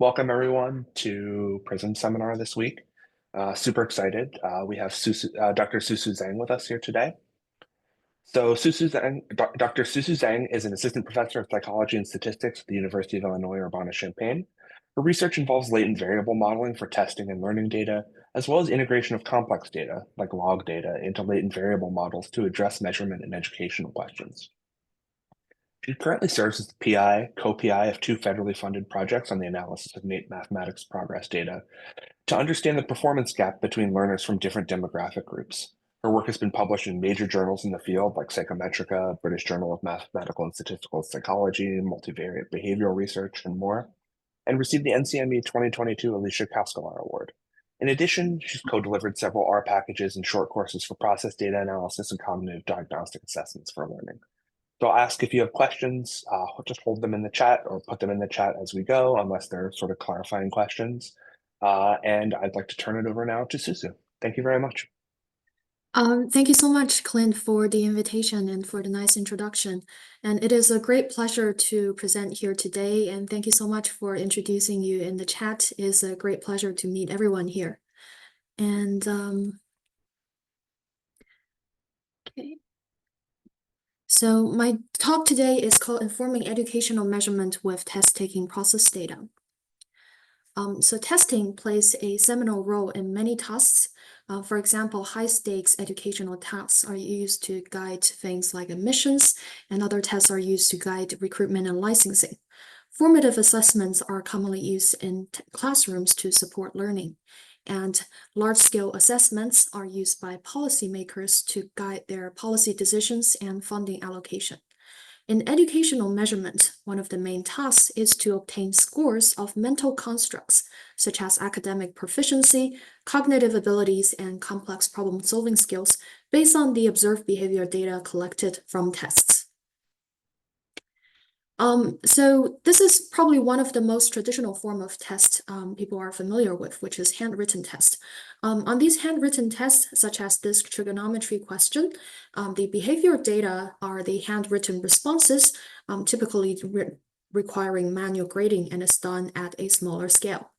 Welcome everyone to PRIISM seminar this week. Super excited. We have Dr. Susu Zhang with us here today. So Dr. Susu Zhang is an assistant professor of psychology and statistics at the University of Illinois Urbana-Champaign. Her research involves latent variable modeling for testing and learning data, as well as integration of complex data, like log data, into latent variable models to address measurement and educational questions. She currently serves as the co-PI of two federally funded projects on the analysis of mathematics progress data to understand the performance gap between learners from different demographic groups. Her work has been published in major journals in the field like Psychometrica, British Journal of Mathematical and Statistical Psychology, Multivariate Behavioral Research, and more, and received the NCME 2022 Alicia Kaskalar Award. In addition, she's co-delivered several R packages and short courses for process data analysis and cognitive diagnostic assessments for learning. So I'll ask if you have questions, just hold them in the chat or put them in the chat as we go, unless they're sort of clarifying questions. And I'd like to turn it over now to Susu. Thank you very much. Thank you so much, Clint, for the invitation and for the nice introduction. And it is a great pleasure to present here today. And thank you so much for introducing you in the chat. It's a great pleasure to meet everyone here. And okay. So my talk today is called Informing Educational Measurement with Test-Taking Process Data. So testing plays a seminal role in many tasks. For example, high-stakes educational tasks are used to guide things like admissions, and other tests are used to guide recruitment and licensing. Formative assessments are commonly used in classrooms to support learning, and large-scale assessments are used by policymakers to guide their policy decisions and funding allocation. In educational measurement, one of the main tasks is to obtain scores of mental constructs, such as academic proficiency, cognitive abilities, and complex problem-solving skills based on the observed behavior data collected from tests. So this is probably one of the most traditional form of test people are familiar with, which is handwritten test. On these handwritten tests, such as this trigonometry question, the behavior data are the handwritten responses, typically requiring manual grading, and is done at a smaller scale.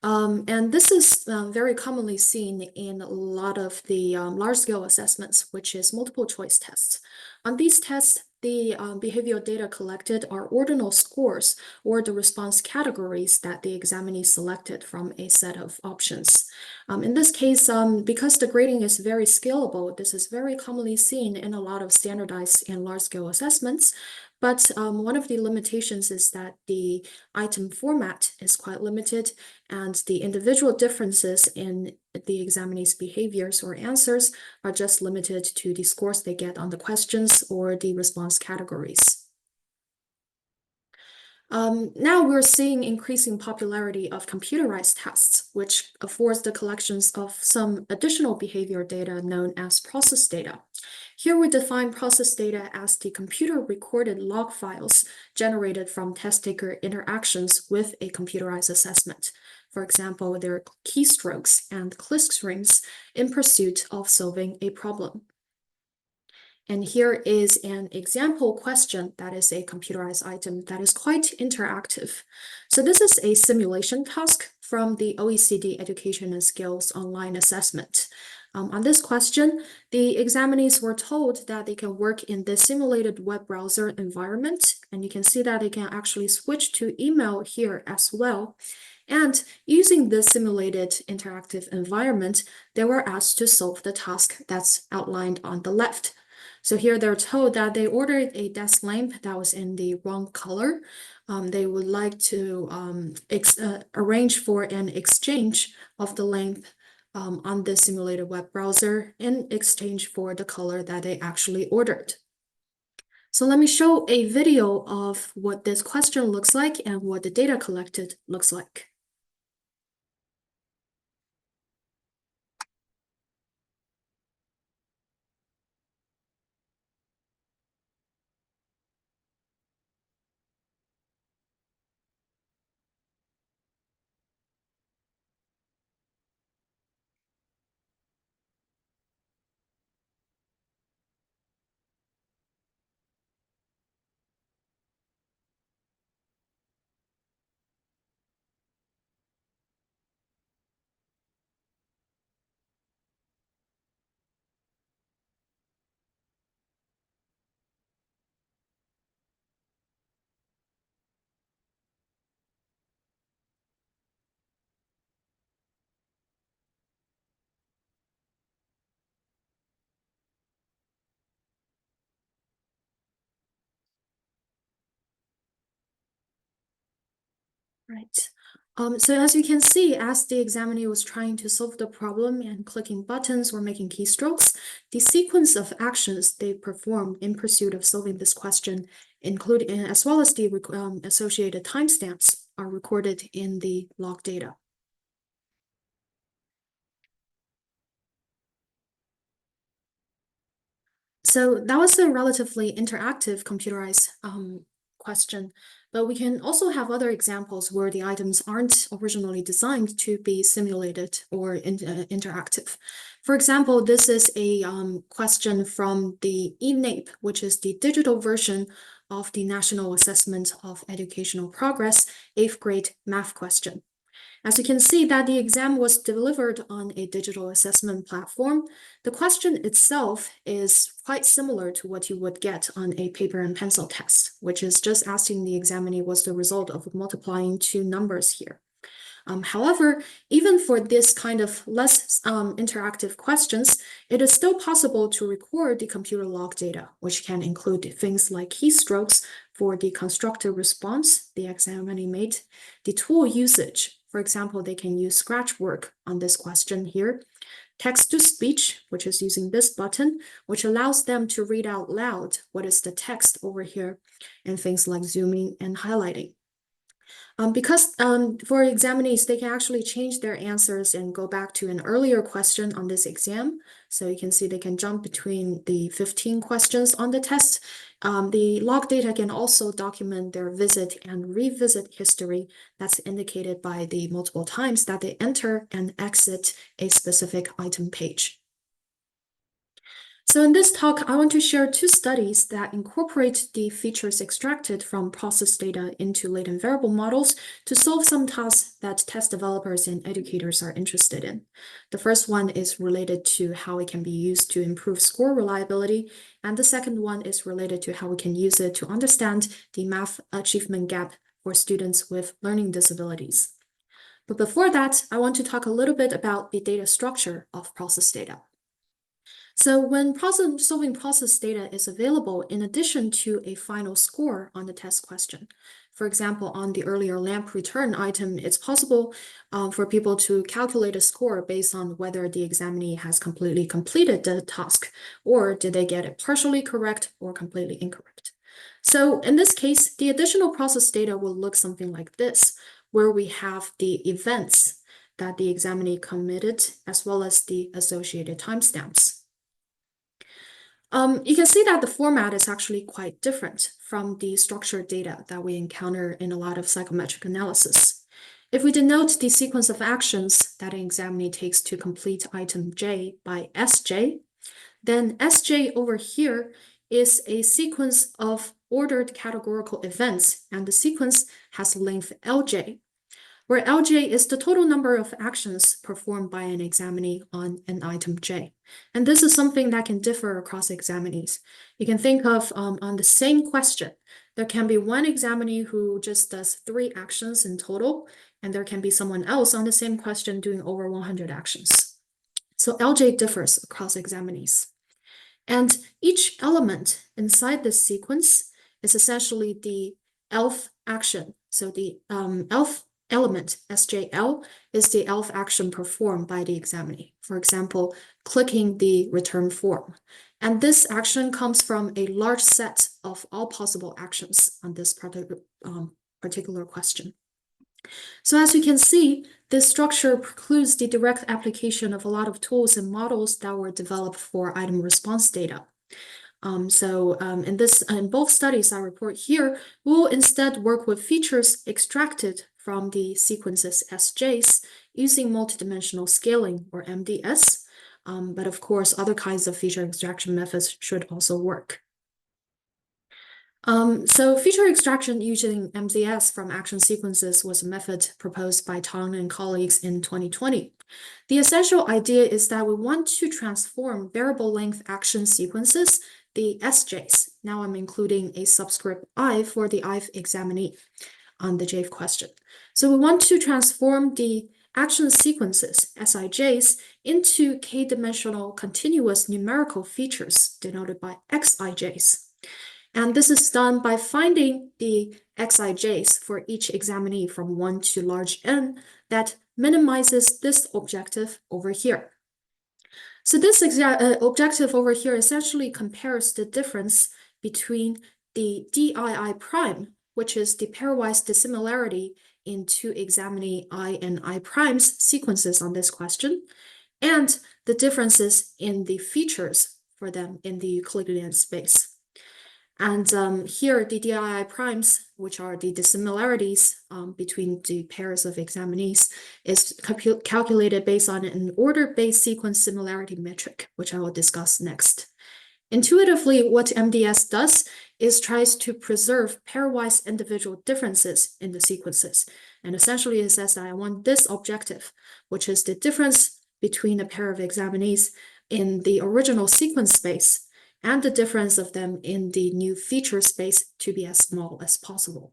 And this is very commonly seen in a lot of the large-scale assessments, which is multiple choice tests. On these tests, the behavioral data collected are ordinal scores or the response categories that the examinee selected from a set of options. In this case, because the grading is very scalable, this is very commonly seen in a lot of standardized and large-scale assessments. But one of the limitations is that the item format is quite limited, and the individual differences in the examinee's behaviors or answers are just limited to the scores they get on the questions or the response categories. Now we're seeing increasing popularity of computerized tests, which affords the collections of some additional behavior data known as process data. Here we define process data as the computer-recorded log files generated from test-taker interactions with a computerized assessment. For example, their keystrokes and click strings in pursuit of solving a problem. And here is an example question that is a computerized item that is quite interactive. So this is a simulation task from the OECD Education and Skills online assessment. On this question, the examinees were told that they can work in the simulated web browser environment, and you can see that they can actually switch to email here as well. And using this simulated interactive environment, they were asked to solve the task that's outlined on the left. So here they're told that they ordered a desk lamp that was in the wrong color. They would like to arrange for an exchange of the lamp on the simulated web browser in exchange for the color that they actually ordered. So let me show a video of what this question looks like and what the data collected looks like. Right. So as you can see, as the examiner was trying to solve the problem and clicking buttons or making keystrokes, the sequence of actions they performed in pursuit of solving this question, including as well as the associated timestamps, are recorded in the log data. So that was a relatively interactive computerized question, but we can also have other examples where the items aren't originally designed to be simulated or interactive. For example, this is a question from the eNAEP, which is the digital version of the National Assessment of Educational Progress 8th grade math question. As you can see that the exam was delivered on a digital assessment platform, the question itself is quite similar to what you would get on a paper and pencil test, which is just asking the examinee what's the result of multiplying two numbers here. However, even for this kind of less interactive questions, it is still possible to record the computer log data, which can include things like keystrokes for the constructed response the examinee made, the tool usage. For example, they can use Scratchwork on this question here, text-to-speech, which is using this button, which allows them to read out loud what is the text over here, and things like zooming and highlighting. Because for examinees, they can actually change their answers and go back to an earlier question on this exam. So you can see they can jump between the 15 questions on the test. The log data can also document their visit and revisit history that's indicated by the multiple times that they enter and exit a specific item page. So in this talk, I want to share two studies that incorporate the features extracted from process data into latent variable models to solve some tasks that test developers and educators are interested in. The first one is related to how it can be used to improve score reliability, and the second one is related to how we can use it to understand the math achievement gap for students with learning disabilities. But before that, I want to talk a little bit about the data structure of process data. So when solving process data is available in addition to a final score on the test question, for example, on the earlier lamp return item, it's possible for people to calculate a score based on whether the examinee has completely completed the task, or did they get it partially correct or completely incorrect. So in this case, the additional process data will look something like this, where we have the events that the examinee committed, as well as the associated timestamps. You can see that the format is actually quite different from the structured data that we encounter in a lot of psychometric analysis. If we denote the sequence of actions that an examinee takes to complete item J by Sj, then Sj over here is a sequence of ordered categorical events, and the sequence has length Lj, where Lj is the total number of actions performed by an examinee on an item J. And this is something that can differ across examinees. You can think of on the same question, there can be one examinee who just does 3 actions in total, and there can be someone else on the same question doing over 100 actions. So Lj differs across examinees. And each element inside this sequence is essentially the elf action. So the elf element, SJL, is the elf action performed by the examinee. For example, clicking the return form. And this action comes from a large set of all possible actions on this particular question. So as you can see, this structure precludes the direct application of a lot of tools and models that were developed for item response data. In both studies I report here, we'll instead work with features extracted from the sequences SJs using multidimensional scaling, or MDS. But of course, other kinds of feature extraction methods should also work. So feature extraction using MDS from action sequences was a method proposed by Tong and colleagues in 2020. The essential idea is that we want to transform variable length action sequences, the SJs. Now I'm including a subscript I for the ith examinee on the J question. So we want to transform the action sequences, SIJs, into k-dimensional continuous numerical features denoted by XIJs. And this is done by finding the xij's for each examinee from 1 to large N that minimizes this objective over here. So this objective over here essentially compares the difference between the dii prime, which is the pairwise dissimilarity in two examinee I and I primes sequences on this question, and the differences in the features for them in the Euclidean space. And here, the dii primes, which are the dissimilarities between the pairs of examinees, is calculated based on an order-based sequence similarity metric, which I will discuss next. Intuitively, what MDS does is tries to preserve pairwise individual differences in the sequences. And essentially, it says that I want this objective, which is the difference between a pair of examinees in the original sequence space and the difference of them in the new feature space to be as small as possible.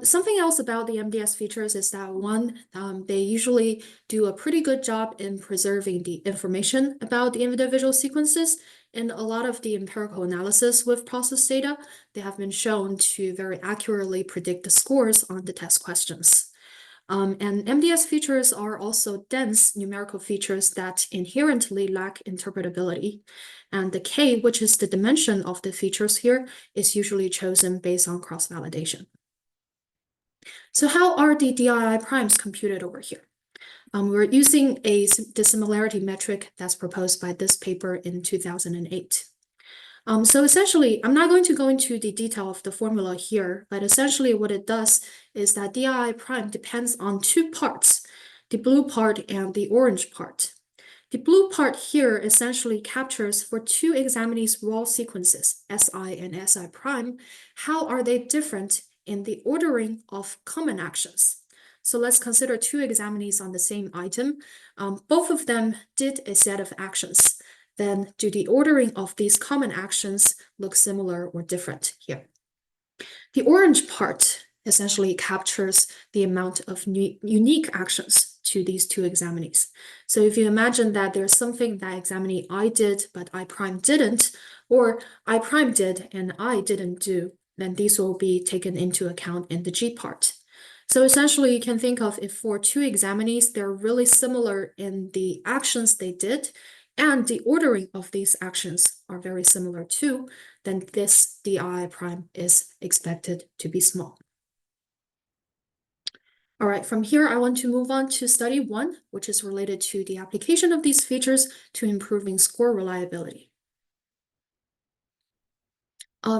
Something else about the MDS features is that one, they usually do a pretty good job in preserving the information about the individual sequences. In a lot of the empirical analysis with process data, they have been shown to very accurately predict the scores on the test questions. And MDS features are also dense numerical features that inherently lack interpretability. And the K, which is the dimension of the features here, is usually chosen based on cross-validation. So how are the dii primes computed over here? We're using a dissimilarity metric that's proposed by this paper in 2008. So essentially, I'm not going to go into the detail of the formula here, but essentially what it does is that dii prime depends on two parts, the blue part and the orange part. The blue part here essentially captures for two examinees' raw sequences, Si and Si prime, how are they different in the ordering of common actions. So let's consider two examinees on the same item. Both of them did a set of actions. Then do the ordering of these common actions look similar or different here? The orange part essentially captures the amount of unique actions to these two examinees. So if you imagine that there's something that examinee I did, but I prime didn't, or I prime did and I didn't do, then these will be taken into account in the G part. So essentially, you can think of if for two examinees, they're really similar in the actions they did, and the ordering of these actions are very similar too, then this dii prime is expected to be small. All right, from here, I want to move on to study 1, which is related to the application of these features to improving score reliability.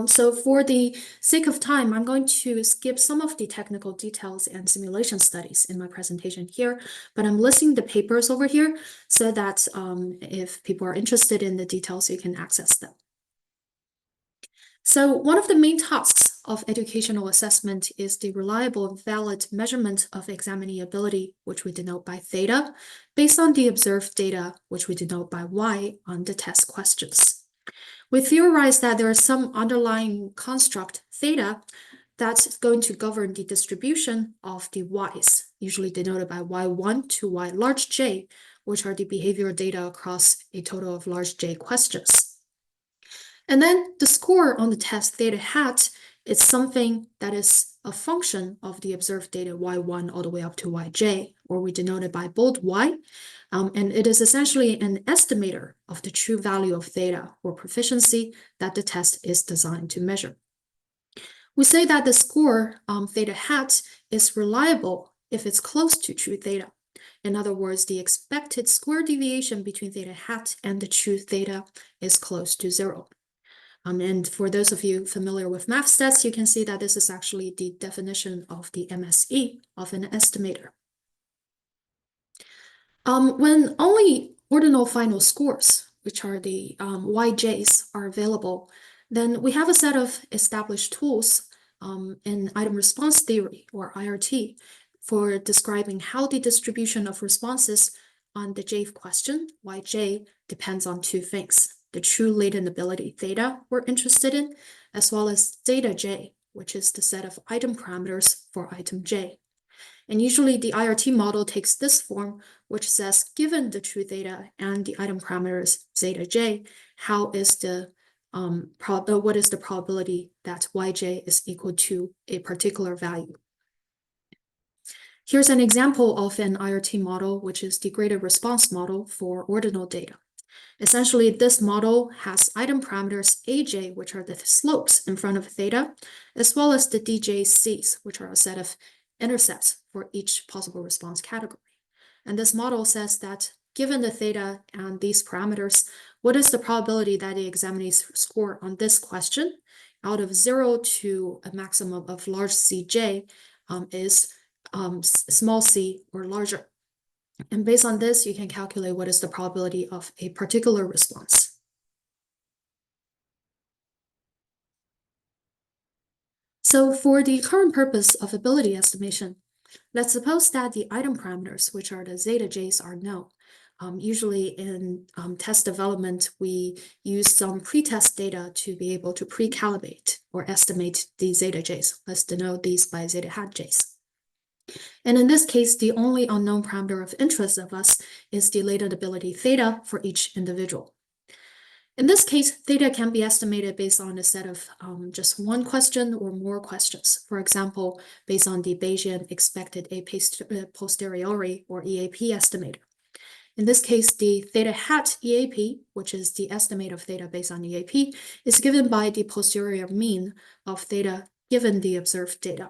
So for the sake of time, I'm going to skip some of the technical details and simulation studies in my presentation here, but I'm listing the papers over here so that if people are interested in the details, you can access them. So one of the main tasks of educational assessment is the reliable and valid measurement of examinee ability, which we denote by theta, based on the observed data, which we denote by y on the test questions. We theorize that there is some underlying construct, theta, that's going to govern the distribution of the y's, usually denoted by y1 to y large j, which are the behavioral data across a total of large j questions. And then the score on the test theta hat is something that is a function of the observed data y1 all the way up to yj, or we denote it by bold y. And it is essentially an estimator of the true value of theta or proficiency that the test is designed to measure. We say that the score theta hat is reliable if it's close to true theta. In other words, the expected square deviation between theta hat and the true theta is close to 0. And for those of you familiar with math stats, you can see that this is actually the definition of the MSE of an estimator. When only ordinal final scores, which are the YJs, are available, then we have a set of established tools in item response theory, or IRT, for describing how the distribution of responses on the J question, YJ, depends on two things: the true latent ability theta we're interested in, as well as theta J, which is the set of item parameters for item J. And usually the IRT model takes this form, which says, given the true theta and the item parameters zeta j, how is the what is the probability that yj is equal to a particular value. Here's an example of an IRT model, which is the graded response model for ordinal data. Essentially, this model has item parameters aj, which are the slopes in front of theta, as well as the djc's, which are a set of intercepts for each possible response category. And this model says that given the theta and these parameters, what is the probability that the examinee's score on this question out of 0 to a maximum of large Cj is small c or larger? And based on this, you can calculate what is the probability of a particular response. So for the current purpose of ability estimation, let's suppose that the item parameters, which are the zeta j's, are known. Usually in test development, we use some pre-test data to be able to pre-calibrate or estimate the zeta j's. Let's denote these by zeta hat j's. And in this case, the only unknown parameter of interest of us is the latent ability theta for each individual. In this case, theta can be estimated based on a set of just one question or more questions. For example, based on the Bayesian expected a posteriori or EAP estimator. In this case, the theta hat EAP, which is the estimate of theta based on EAP, is given by the posterior mean of theta given the observed data.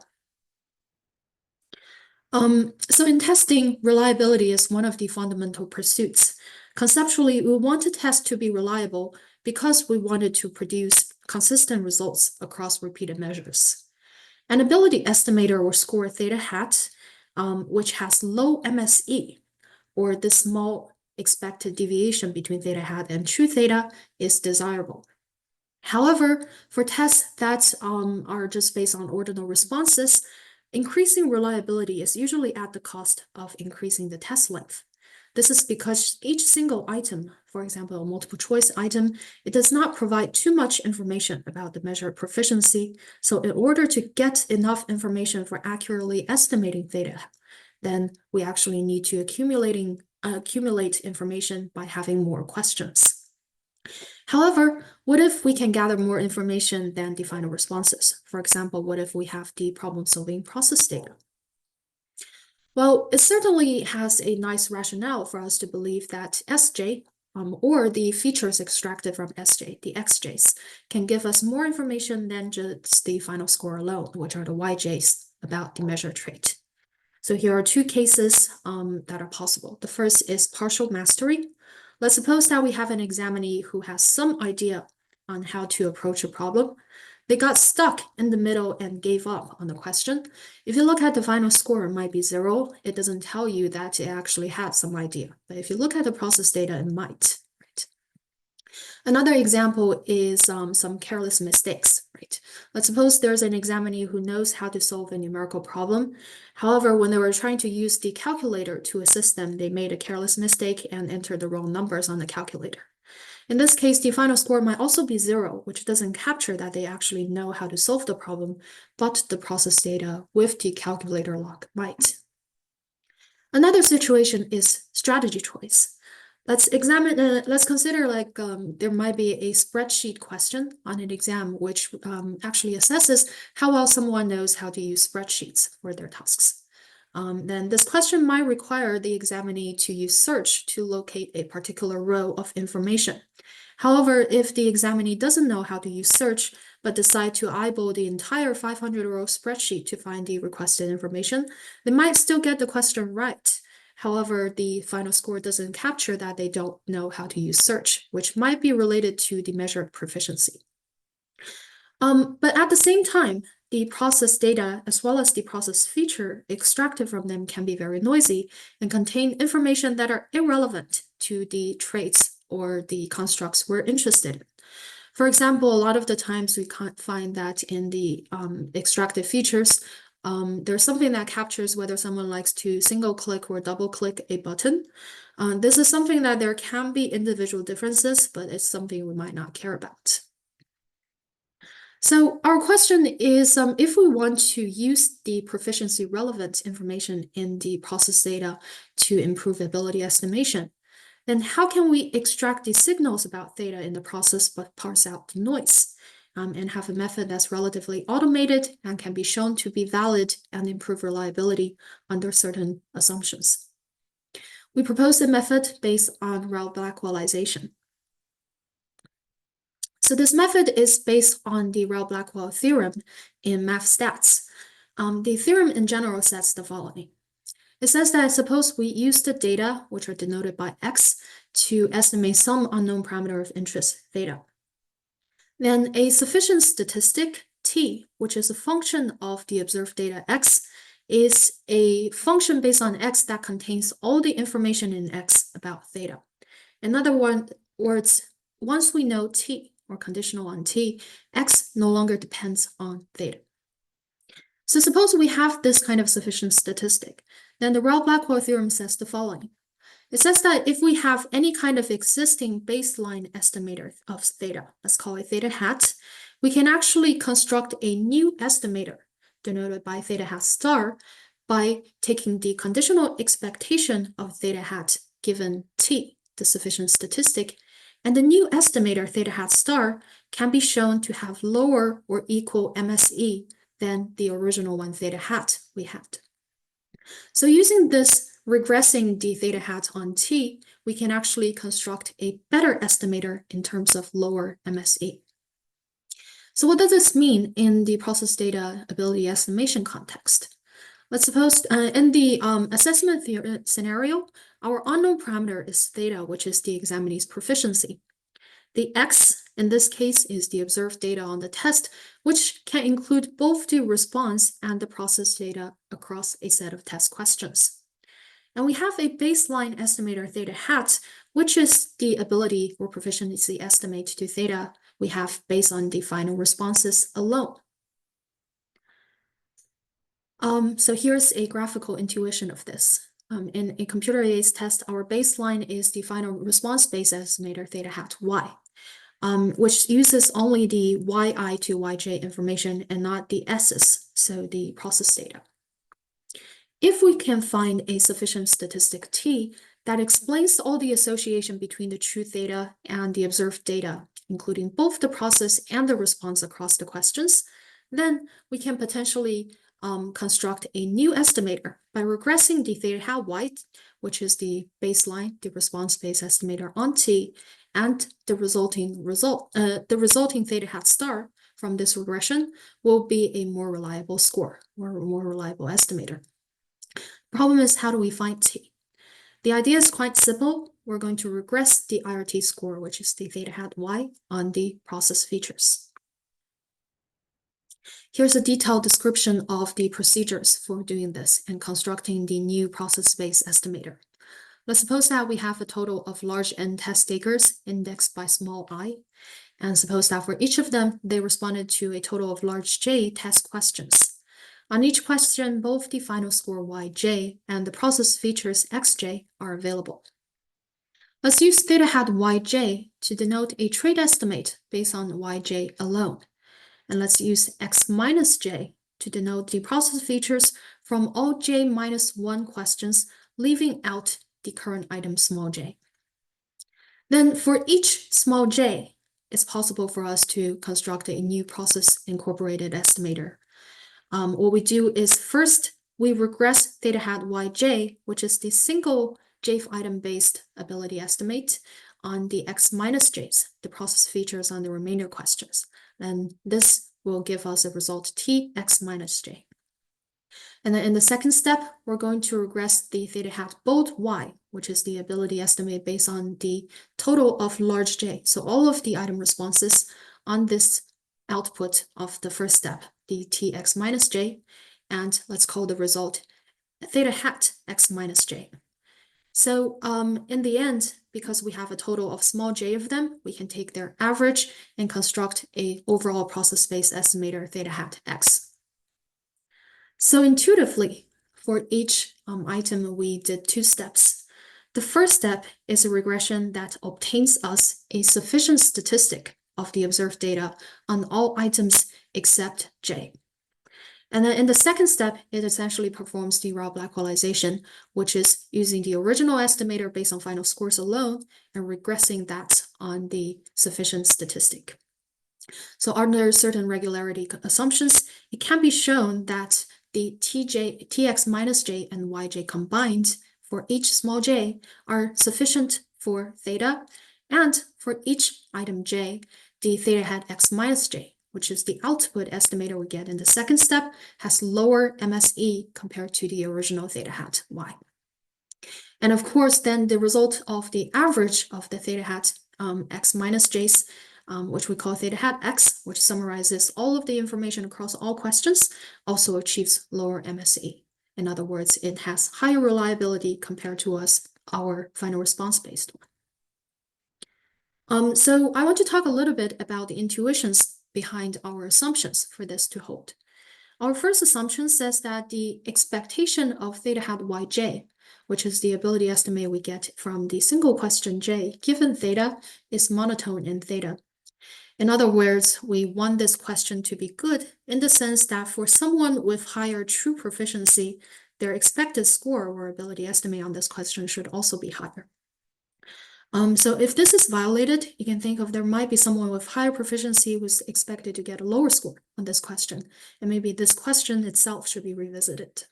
So in testing, reliability is one of the fundamental pursuits. Conceptually, we want a test to be reliable because we wanted to produce consistent results across repeated measures. An ability estimator or score theta hat, which has low MSE, or the small expected deviation between theta hat and true theta, is desirable. However, for tests that are just based on ordinal responses, increasing reliability is usually at the cost of increasing the test length. This is because each single item, for example, a multiple choice item, it does not provide too much information about the measured proficiency. So in order to get enough information for accurately estimating theta, then we actually need to accumulate information by having more questions. However, what if we can gather more information than the final responses? For example, what if we have the problem-solving process data? Well, it certainly has a nice rationale for us to believe that Sj, or the features extracted from Sj, the xj's, can give us more information than just the final score alone, which are the yj's, about the measured trait. So here are two cases that are possible. The first is partial mastery. Let's suppose that we have an examinee who has some idea on how to approach a problem. They got stuck in the middle and gave up on the question. If you look at the final score, it might be 0. It doesn't tell you that it actually had some idea. But if you look at the process data, it might. Right? Another example is some careless mistakes. Right? Let's suppose there's an examinee who knows how to solve a numerical problem. However, when they were trying to use the calculator to assist them, they made a careless mistake and entered the wrong numbers on the calculator. In this case, the final score might also be 0, which doesn't capture that they actually know how to solve the problem, but the process data with the calculator log might. Another situation is strategy choice. Let's consider there might be a spreadsheet question on an exam which actually assesses how well someone knows how to use spreadsheets for their tasks. Then this question might require the examinee to use search to locate a particular row of information. However, if the examinee doesn't know how to use search, but decide to eyeball the entire 500-row spreadsheet to find the requested information, they might still get the question right. However, the final score doesn't capture that they don't know how to use search, which might be related to the measured proficiency. But at the same time, the process data as well as the process feature extracted from them can be very noisy and contain information that are irrelevant to the traits or the constructs we're interested in. For example, a lot of the times we can't find that in the extracted features, there's something that captures whether someone likes to single click or double click a button. This is something that there can be individual differences, but it's something we might not care about. So our question is, if we want to use the proficiency relevant information in the process data to improve ability estimation, Then how can we extract the signals about theta in the process but parse out the noise? And have a method that's relatively automated and can be shown to be valid and improve reliability under certain assumptions. We propose a method based on Rao-Blackwellization. So this method is based on the Rao-Blackwell theorem in math stats. The theorem in general says the following. It says that suppose we use the data, which are denoted by x, to estimate some unknown parameter of interest, theta. Then a sufficient statistic, t, which is a function of the observed data x, is a function based on x that contains all the information in x about theta. In other words, once we know t, or conditional on t, x no longer depends on theta. So suppose we have this kind of sufficient statistic, then the Rao-Blackwell theorem says the following. It says that if we have any kind of existing baseline estimator of theta, let's call it theta hat, we can actually construct a new estimator denoted by theta hat star by taking the conditional expectation of theta hat given t, the sufficient statistic, and the new estimator theta hat star can be shown to have lower or equal MSE than the original one theta hat we had. So using this regressing d theta hat on t, we can actually construct a better estimator in terms of lower MSE. So what does this mean in the process data ability estimation context? Let's suppose in the assessment scenario, our unknown parameter is theta, which is the examinee's proficiency. The x, in this case, is the observed data on the test, which can include both the response and the process data across a set of test questions. And we have a baseline estimator theta hat, which is the ability or proficiency estimate to theta we have based on the final responses alone. So here's a graphical intuition of this. In a computer-based test, our baseline is the final response-based estimator theta hat y, which uses only the yi to yj information and not the s's, so the process data. If we can find a sufficient statistic t that explains all the association between the true theta and the observed data, including both the process and the response across the questions, then we can potentially construct a new estimator by regressing the theta hat y, which is the baseline, the response-based estimator on t, and the resulting theta hat star from this regression will be a more reliable score or a more reliable estimator. Problem is, how do we find t? The idea is quite simple. We're going to regress the IRT score, which is the theta hat y, on the process features. Here's a detailed description of the procedures for doing this and constructing the new process-based estimator. Let's suppose that we have a total of large N test takers indexed by small I, and suppose that for each of them, they responded to a total of large J test questions. On each question, both the final score yj and the process features xj are available. Let's use theta hat yj to denote a trait estimate based on yj alone. And let's use x minus j to denote the process features from all j minus 1 questions, leaving out the current item small j. Then for each small j, it's possible for us to construct a new process incorporated estimator. What we do is first, we regress theta hat yj, which is the single jth item-based ability estimate on the x minus j's, the process features on the remainder questions. And this will give us a result t x minus j. And then in the second step, we're going to regress the theta hat bold y, which is the ability estimate based on the total of large j. So all of the item responses on this output of the first step, the tx minus j, and let's call the result theta hat x minus j. So in the end, because we have a total of small j of them, we can take their average and construct a overall process-based estimator theta hat x. So intuitively, for each item, we did 2 steps. The first step is a regression that obtains us a sufficient statistic of the observed data on all items except j. And then in the second step, it essentially performs the raw blackwellization, which is using the original estimator based on final scores alone and regressing that on the sufficient statistic. So under certain regularity assumptions, it can be shown that the tx minus j and yj combined for each small j are sufficient for theta, and for each item j, the theta hat x minus j, which is the output estimator we get in the second step, has lower MSE compared to the original theta hat y. And of course, then the result of the average of the theta hat x minus j's, which we call theta hat x, which summarizes all of the information across all questions, also achieves lower MSE. In other words, it has higher reliability compared to our final response based one. So I want to talk a little bit about the intuitions behind our assumptions for this to hold. Our first assumption says that the expectation of theta hat yj, which is the ability estimate we get from the single question j, given theta, is monotone in theta. In other words, we want this question to be good in the sense that for someone with higher true proficiency, their expected score or ability estimate on this question should also be higher. So if this is violated, you can think of there might be someone with higher proficiency who's expected to get a lower score on this question, and maybe this question itself should be revisited.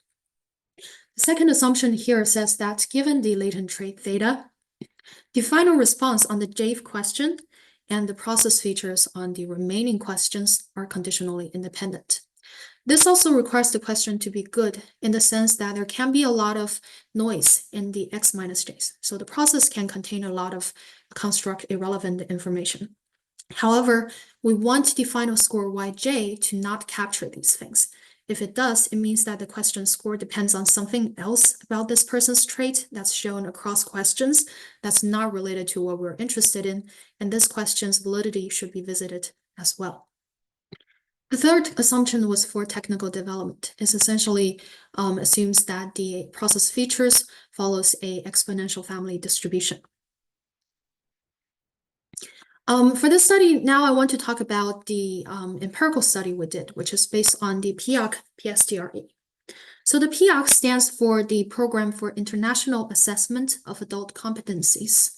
The second assumption here says that given the latent trait theta, the final response on the jth question and the process features on the remaining questions are conditionally independent. This also requires the question to be good in the sense that there can be a lot of noise in the x minus j's. So the process can contain a lot of construct irrelevant information. However, we want the final score yj to not capture these things. If it does, it means that the question score depends on something else about this person's trait that's shown across questions that's not related to what we're interested in, and this question's validity should be visited as well. The third assumption was for technical development. It essentially assumes that the process features follows a exponential family distribution. For this study, now I want to talk about the empirical study we did, which is based on the PIOC PSTRE. So the PIOC stands for the Program for International Assessment of Adult Competencies.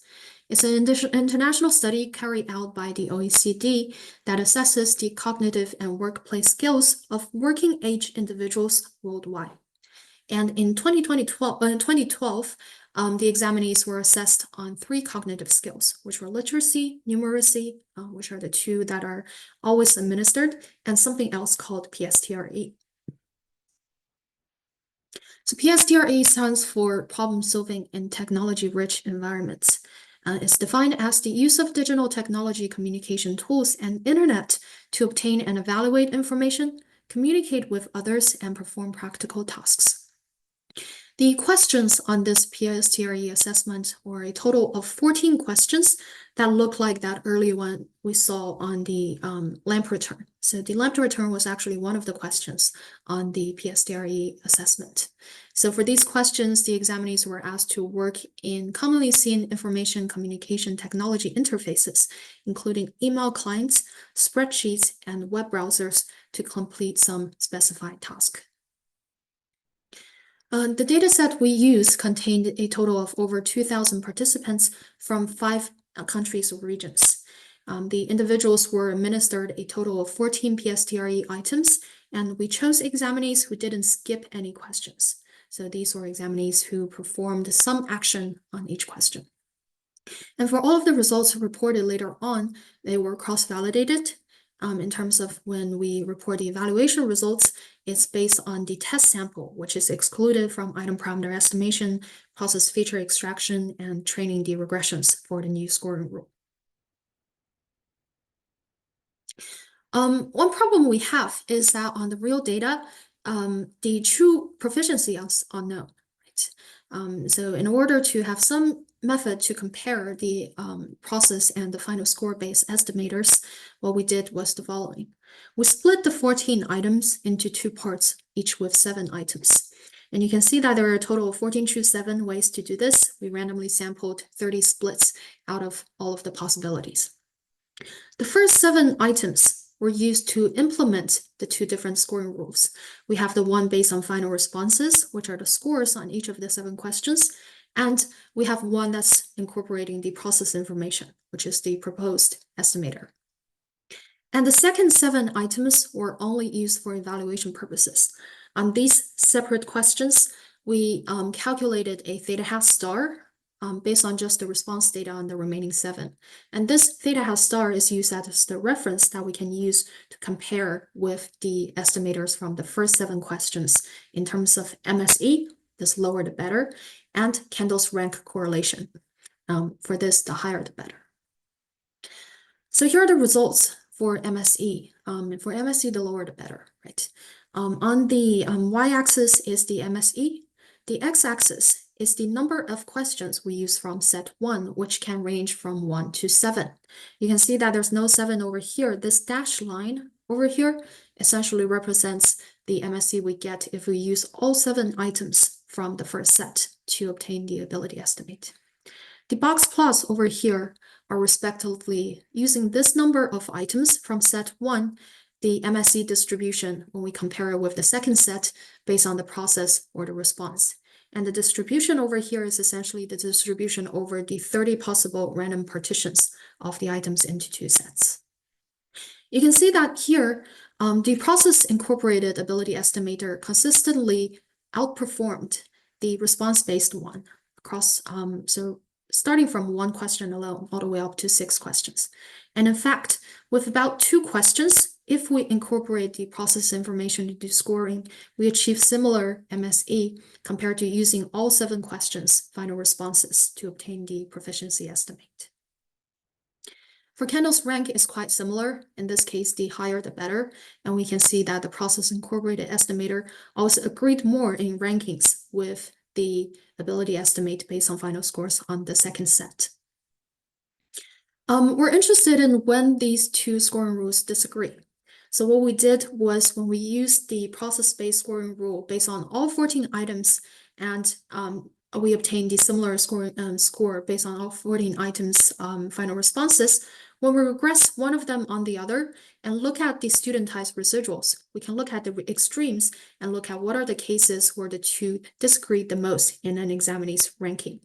It's an international study carried out by the OECD that assesses the cognitive and workplace skills of working age individuals worldwide. And in 2012, the examinees were assessed on 3 cognitive skills, which were literacy, numeracy, which are the 2 that are always administered, and something else called PSTRE. So PSTRE stands for Problem Solving in Technology-Rich Environments. It's defined as the use of digital technology communication tools and internet to obtain and evaluate information, communicate with others, and perform practical tasks. The questions on this PSTRE assessment were a total of 14 questions that look like that early one we saw on the lamp return. So the lamp return was actually one of the questions on the PSTRE assessment. So for these questions, the examinees were asked to work in commonly seen information communication technology interfaces, including email clients, spreadsheets, and web browsers to complete some specified task. The dataset we used contained a total of over 2,000 participants from 5 countries or regions. The individuals were administered a total of 14 PSTRE items, and we chose examinees who didn't skip any questions. So these were examinees who performed some action on each question. And for all of the results reported later on, they were cross-validated. In terms of when we report the evaluation results, it's based on the test sample, which is excluded from item parameter estimation, process feature extraction, and training the regressions for the new scoring rule. One problem we have is that on the real data, the true proficiency is unknown, right? So in order to have some method to compare the process and the final score-based estimators, what we did was the following. We split the 14 items into 2 parts, each with 7 items. And you can see that there are a total of 14 to 7 ways to do this. We randomly sampled 30 splits out of all of the possibilities. The first 7 items were used to implement the two different scoring rules. We have the one based on final responses, which are the scores on each of the 7 questions, and we have one that's incorporating the process information, which is the proposed estimator. And the second 7 items were only used for evaluation purposes. On these separate questions, we calculated a theta hat star based on just the response data on the remaining 7. And this theta hat star is used as the reference that we can use to compare with the estimators from the first 7 questions in terms of MSE, this lower the better, and Kendall's rank correlation. For this, the higher the better. So here are the results for MSE. For MSE, the lower the better, right? On the y-axis is the MSE. The x-axis is the number of questions we use from set 1, which can range from 1 to 7. You can see that there's no 7 over here. This dashed line over here essentially represents the MSE we get if we use all 7 items from the first set to obtain the ability estimate. The box plots over here are respectively using this number of items from set 1, the MSE distribution when we compare it with the second set based on the process or the response. And the distribution over here is essentially the distribution over the 30 possible random partitions of the items into 2 sets. You can see that here, the process incorporated ability estimator consistently outperformed the response-based one across, so starting from 1 question alone all the way up to 6 questions. And in fact, with about 2 questions, if we incorporate the process information into scoring, we achieve similar MSE compared to using all 7 questions final responses to obtain the proficiency estimate. For Kendall's rank is quite similar. In this case, the higher the better. And we can see that the process incorporated estimator also agreed more in rankings with the ability estimate based on final scores on the second set. We're interested in when these 2 scoring rules disagree. So what we did was when we used the process-based scoring rule based on all 14 items and we obtained the similar score based on all 14 items final responses, when we regress one of them on the other and look at the studentized residuals, we can look at the extremes and look at what are the cases where the 2 disagree the most in an examinee's ranking.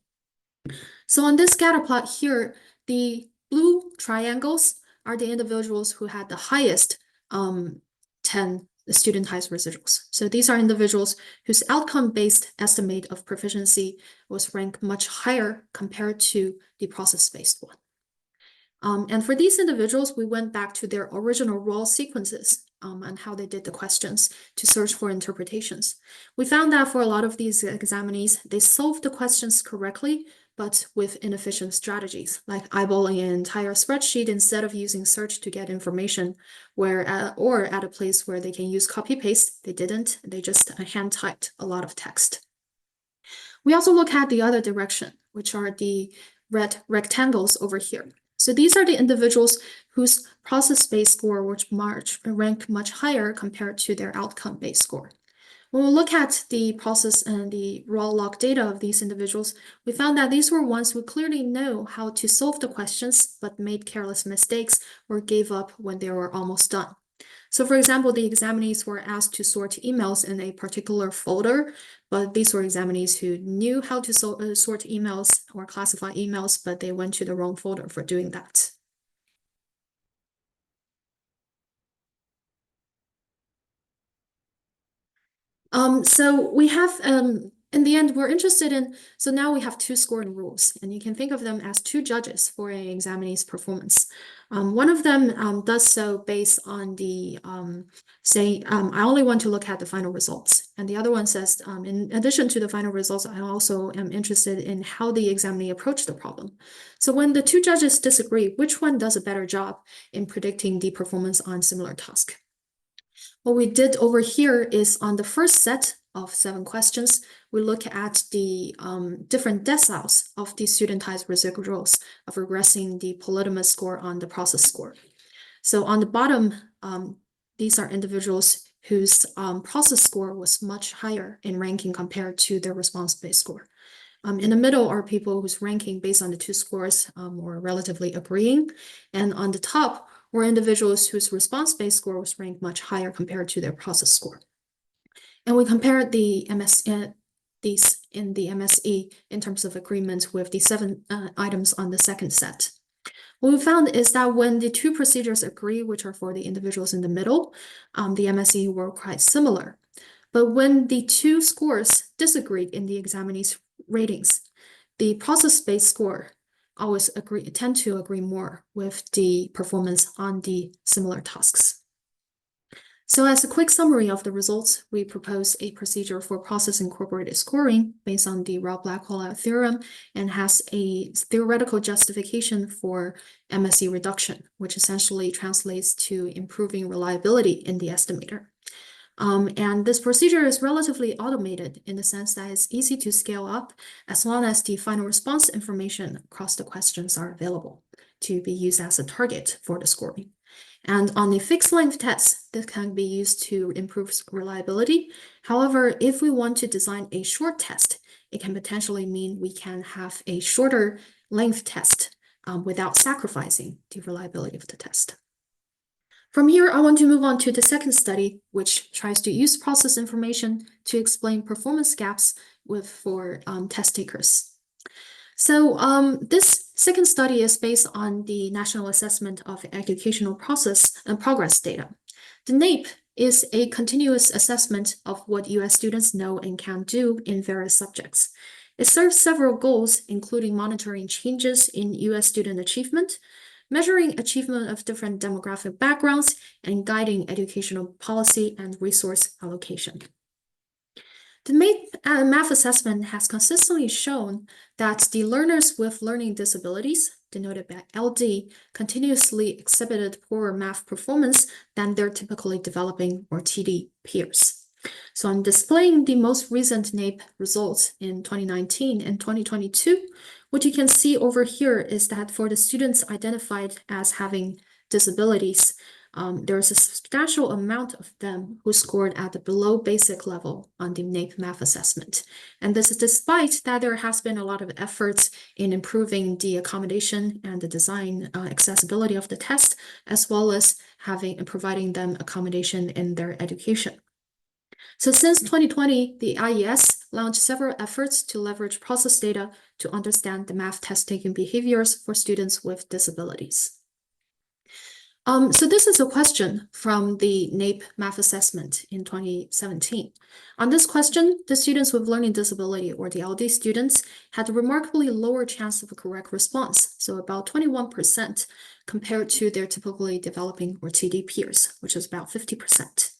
So on this scatter plot here, the blue triangles are the individuals who had the highest 10 studentized residuals. So these are individuals whose outcome-based estimate of proficiency was ranked much higher compared to the process-based one. And for these individuals, we went back to their original raw sequences and how they did the questions to search for interpretations. We found that for a lot of these examinees, they solved the questions correctly, but with inefficient strategies, like eyeballing an entire spreadsheet instead of using search to get information, or at a place where they can use copy-paste. They didn't. They just hand-typed a lot of text. We also look at the other direction, which are the red rectangles over here. So these are the individuals whose process-based score was ranked much higher compared to their outcome-based score. When we look at the process and the raw log data of these individuals, we found that these were ones who clearly know how to solve the questions, but made careless mistakes or gave up when they were almost done. So for example, the examinees were asked to sort emails in a particular folder, but these were examinees who knew how to sort emails or classify emails, but they went to the wrong folder for doing that. So we have, in the end, we're interested in, so now we have 2 scoring rules, and you can think of them as 2 judges for an examinee's performance. One of them does so based on the, I only want to look at the final results. And the other one says, in addition to the final results, I also am interested in how the examinee approached the problem. So when the 2 judges disagree, which one does a better job in predicting the performance on similar task? What we did over here is on the first set of 7 questions, we look at the different deciles of the studentized residuals of regressing the polytomous score on the process score. So on the bottom, these are individuals whose process score was much higher in ranking compared to their response-based score. In the middle are people whose ranking based on the 2 scores were relatively agreeing. And on the top or individuals whose response-based score was ranked much higher compared to their process score. And we compared these in the MSE in terms of agreement with the 7 items on the second set. What we found is that when the 2 procedures agree, which are for the individuals in the middle, the MSE were quite similar. But when the 2 scores disagreed in the examinee's ratings, the process-based score always tend to agree more with the performance on the similar tasks. So as a quick summary of the results, we propose a procedure for process-incorporated scoring based on the Rao-Blackwell theorem and has a theoretical justification for MSE reduction, which essentially translates to improving reliability in the estimator. And this procedure is relatively automated in the sense that it's easy to scale up as long as the final response information across the questions are available to be used as a target for the scoring. And on a fixed length test, this can be used to improve reliability. However, if we want to design a short test, it can potentially mean we can have a shorter length test without sacrificing the reliability of the test. From here, I want to move on to the second study, which tries to use process information to explain performance gaps for test takers. So this second study is based on the National Assessment of Educational Process and Progress data. The NAEP is a continuous assessment of what U.S. students know and can do in various subjects. It serves several goals, including monitoring changes in U.S. student achievement, measuring achievement of different demographic backgrounds, and guiding educational policy and resource allocation. The math assessment has consistently shown that the learners with learning disabilities, denoted by LD, continuously exhibited poorer math performance than their typically developing or TD peers. So I'm displaying the most recent NAEP results in 2019 and 2022. What you can see over here is that for the students identified as having disabilities, there is a substantial amount of them who scored at the below basic level on the NAEP math assessment. And this is despite that there has been a lot of efforts in improving the accommodation and the design accessibility of the test, as well as providing them accommodation in their education. So since 2020, the IES launched several efforts to leverage process data to understand the math test-taking behaviors for students with disabilities. So this is a question from the NAEP math assessment in 2017. On this question, the students with learning disability, or the LD students, had a remarkably lower chance of a correct response, so about 21% compared to their typically developing or TD peers, which is about 50%.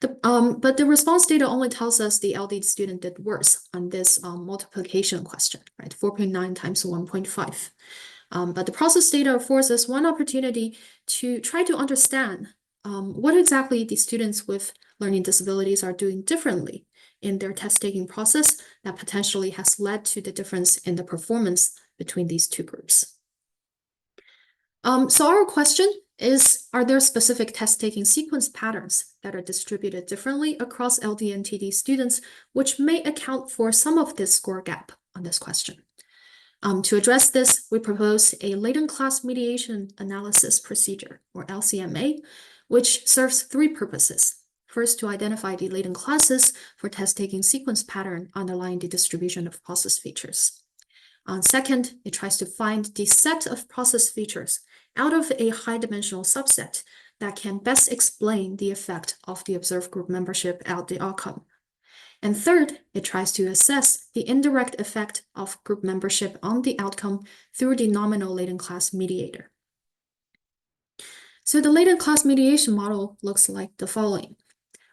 But the response data only tells us the LD student did worse on this multiplication question, right? 4.9 times 1.5. But the process data affords us one opportunity to try to understand what exactly the students with learning disabilities are doing differently in their test-taking process that potentially has led to the difference in the performance between these two groups. So our question is, are there specific test-taking sequence patterns that are distributed differently across LD and TD students, which may account for some of this score gap on this question? To address this, we propose a latent class mediation analysis procedure, or LCMA, which serves 3 purposes. First, to identify the latent classes for test-taking sequence pattern underlying the distribution of process features. Second, it tries to find the set of process features out of a high-dimensional subset that can best explain the effect of the observed group membership at the outcome. And third, it tries to assess the indirect effect of group membership on the outcome through the nominal latent class mediator. So the latent class mediation model looks like the following.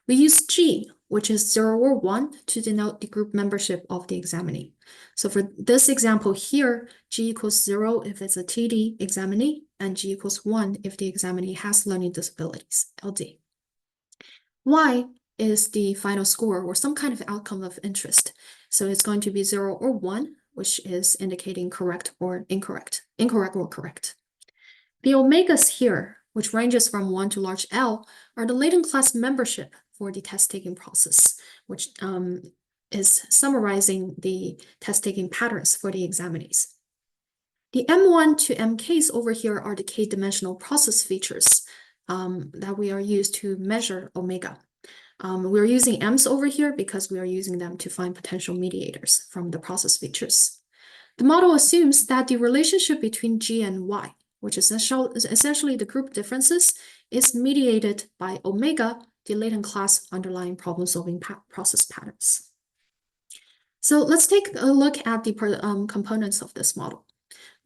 We use G, which is 0 or 1, to denote the group membership of the examinee. So for this example here, G equals 0 if it's a TD examinee, and G equals 1 if the examinee has learning disabilities, LD. Y is the final score or some kind of outcome of interest. So it's going to be 0 or 1, which is indicating correct or incorrect, incorrect or correct. The omegas here, which ranges from 1 to large L, are the latent class membership for the test-taking process, which is summarizing the test-taking patterns for the examinees. The M1 to MKs over here are the k-dimensional process features that we are used to measure omega. We're using M's over here because we are using them to find potential mediators from the process features. The model assumes that the relationship between G and Y, which is essentially the group differences, is mediated by omega, the latent class underlying problem-solving process patterns. So let's take a look at the components of this model.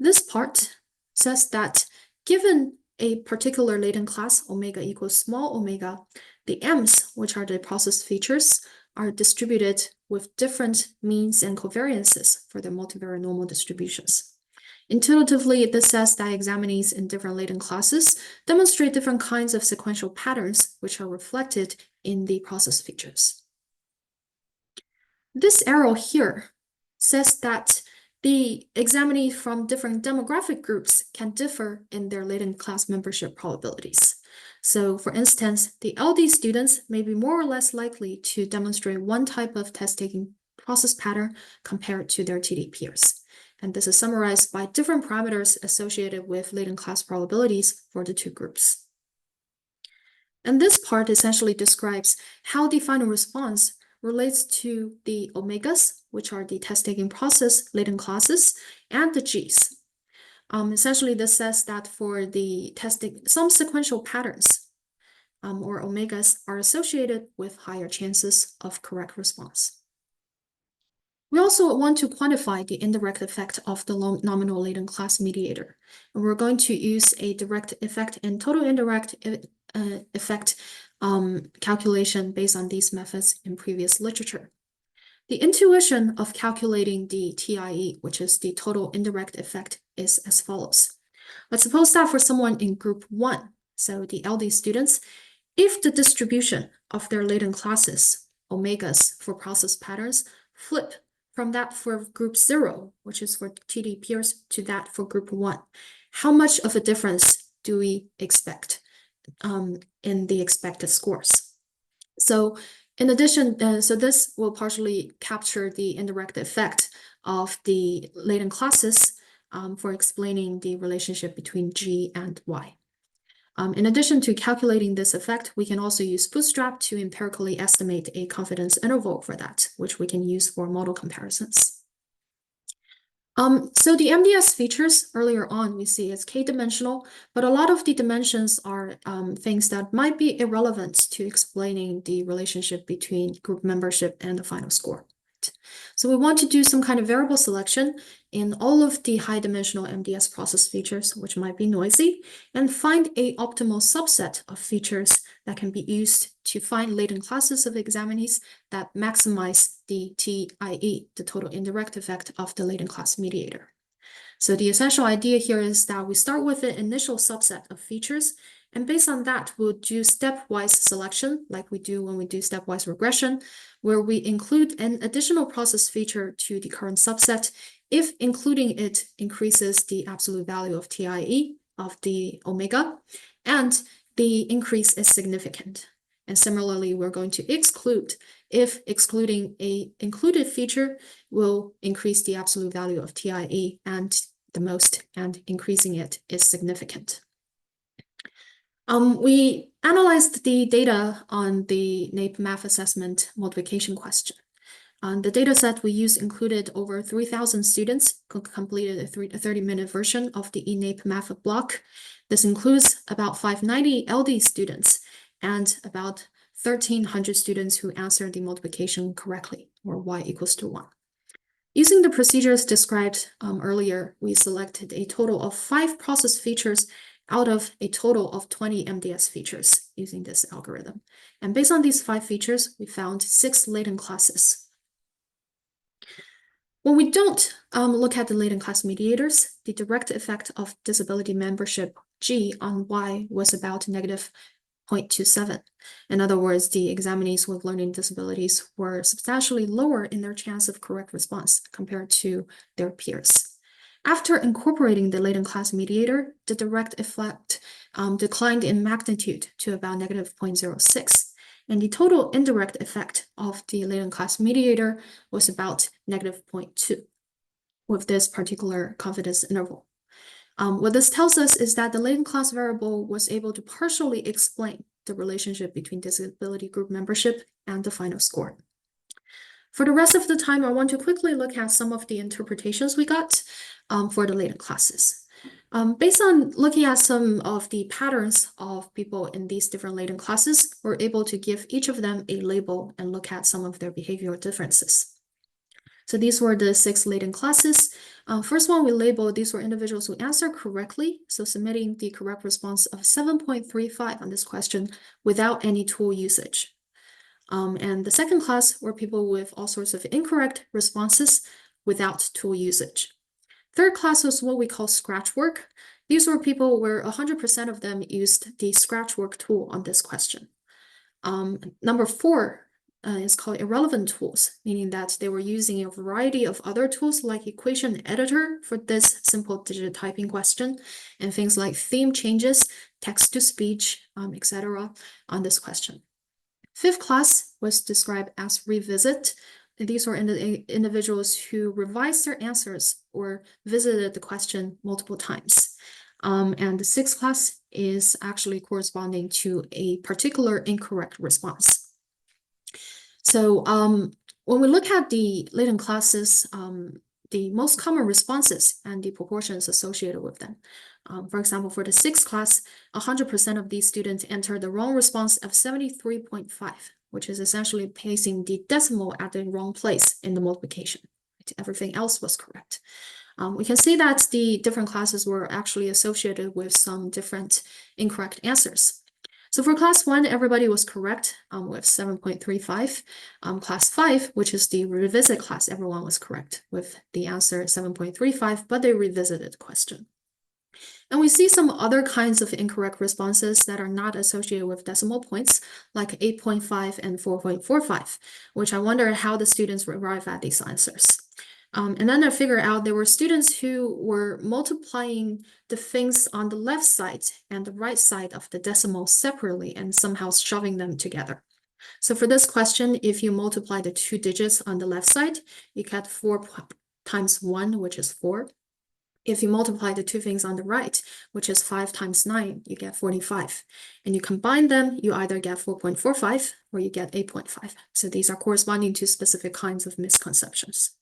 This part says that given a particular latent class, omega equals small omega, the M's, which are the process features, are distributed with different means and covariances for their multivariate normal distributions. Intuitively, this says that examinees in different latent classes demonstrate different kinds of sequential patterns, which are reflected in the process features. This arrow here says that the examinees from different demographic groups can differ in their latent class membership probabilities. So, for instance, the LD students may be more or less likely to demonstrate one type of test-taking process pattern compared to their TD peers. And this is summarized by different parameters associated with latent class probabilities for the two groups. And this part essentially describes how the final response relates to the omegas, which are the test-taking process latent classes, and the G's. Essentially, this says that for the testing, some sequential patterns or omegas are associated with higher chances of correct response. We also want to quantify the indirect effect of the nominal latent class mediator. And we're going to use a direct effect and total indirect effect calculation based on these methods in previous literature. The intuition of calculating the TIE, which is the total indirect effect, is as follows. Let's suppose that for someone in group 1, so the LD students, if the distribution of their latent classes, omegas for process patterns, flip from that for group 0, which is for TD peers, to that for group 1, how much of a difference do we expect in the expected scores? So in addition, so this will partially capture the indirect effect of the latent classes for explaining the relationship between G and Y. In addition to calculating this effect, we can also use Bootstrap to empirically estimate a confidence interval for that, which we can use for model comparisons. So the MDS features earlier on, we see it's k-dimensional, but a lot of the dimensions are things that might be irrelevant to explaining the relationship between group membership and the final score. So we want to do some kind of variable selection in all of the high-dimensional MDS process features, which might be noisy, and find an optimal subset of features that can be used to find latent classes of examinees that maximize the TIE, the total indirect effect of the latent class mediator. So the essential idea here is that we start with an initial subset of features, and based on that, we'll do stepwise selection, like we do when we do stepwise regression, where we include an additional process feature to the current subset if including it increases the absolute value of TIE of the omega, and the increase is significant. And similarly, we're going to exclude if excluding a included feature will increase the absolute value of TIE and the most, and increasing it is significant. We analyzed the data on the NAEP math assessment multiplication question. The data set we used included over 3,000 students who completed a 30-minute version of the eNAEP math block. This includes about 590 LD students and about 1,300 students who answered the multiplication correctly, or y equals to 1. Using the procedures described earlier, we selected a total of 5 process features out of a total of 20 MDS features using this algorithm. And based on these 5 features, we found 6 latent classes. When we don't look at the latent class mediators, the direct effect of disability membership G on Y was about negative 0.27. In other words, the examinees with learning disabilities were substantially lower in their chance of correct response compared to their peers. After incorporating the latent class mediator, the direct effect declined in magnitude to about negative 0.06, and the total indirect effect of the latent class mediator was about negative 0.2 with this particular confidence interval. What this tells us is that the latent class variable was able to partially explain the relationship between disability group membership and the final score. For the rest of the time, I want to quickly look at some of the interpretations we got for the latent classes. Based on looking at some of the patterns of people in these different latent classes, we're able to give each of them a label and look at some of their behavioral differences. So these were the 6 latent classes. First one we labeled, these were individuals who answered correctly, so submitting the correct response of 7.35 on this question without any tool usage. And the second class were people with all sorts of incorrect responses without tool usage. Third class was what we call scratch work. These were people where 100% of them used the scratch work tool on this question. Number 4 is called irrelevant tools, meaning that they were using a variety of other tools like equation editor for this simple digit typing question, and things like theme changes, text to speech, etc. on this question. Fifth class was described as revisit. These were individuals who revised their answers or visited the question multiple times. And the sixth class is actually corresponding to a particular incorrect response. So when we look at the latent classes, the most common responses and the proportions associated with them. For example, for the sixth class, 100% of these students entered the wrong response of 73.5, which is essentially placing the decimal at the wrong place in the multiplication. Everything else was correct. We can see that the different classes were actually associated with some different incorrect answers. So for class 1, everybody was correct with 7.35. Class 5, which is the revisit class, everyone was correct with the answer 7.35, but they revisited the question. And we see some other kinds of incorrect responses that are not associated with decimal points, like 8.5 and 4.45, which I wonder how the students arrive at these answers. And then I figured out there were students who were multiplying the things on the left side and the right side of the decimal separately and somehow shoving them together. So for this question, if you multiply the 2 digits on the left side, you get 4 times 1, which is 4. If you multiply the 2 things on the right, which is 5 times 9, you get 45. And you combine them, you either get 4.45 or you get 8.5. So these are corresponding to specific kinds of misconceptions.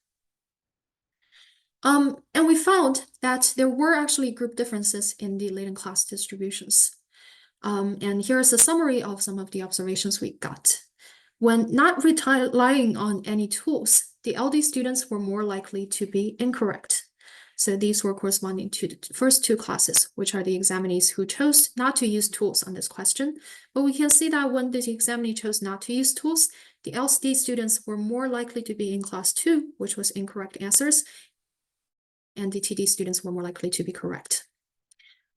And we found that there were actually group differences in the latent class distributions. And here's a summary of some of the observations we got. When not relying on any tools, the LD students were more likely to be incorrect. So these were corresponding to the first 2 classes, which are the examinees who chose not to use tools on this question. But we can see that when the examinee chose not to use tools, the LD students were more likely to be in class 2, which was incorrect answers, and the TD students were more likely to be correct.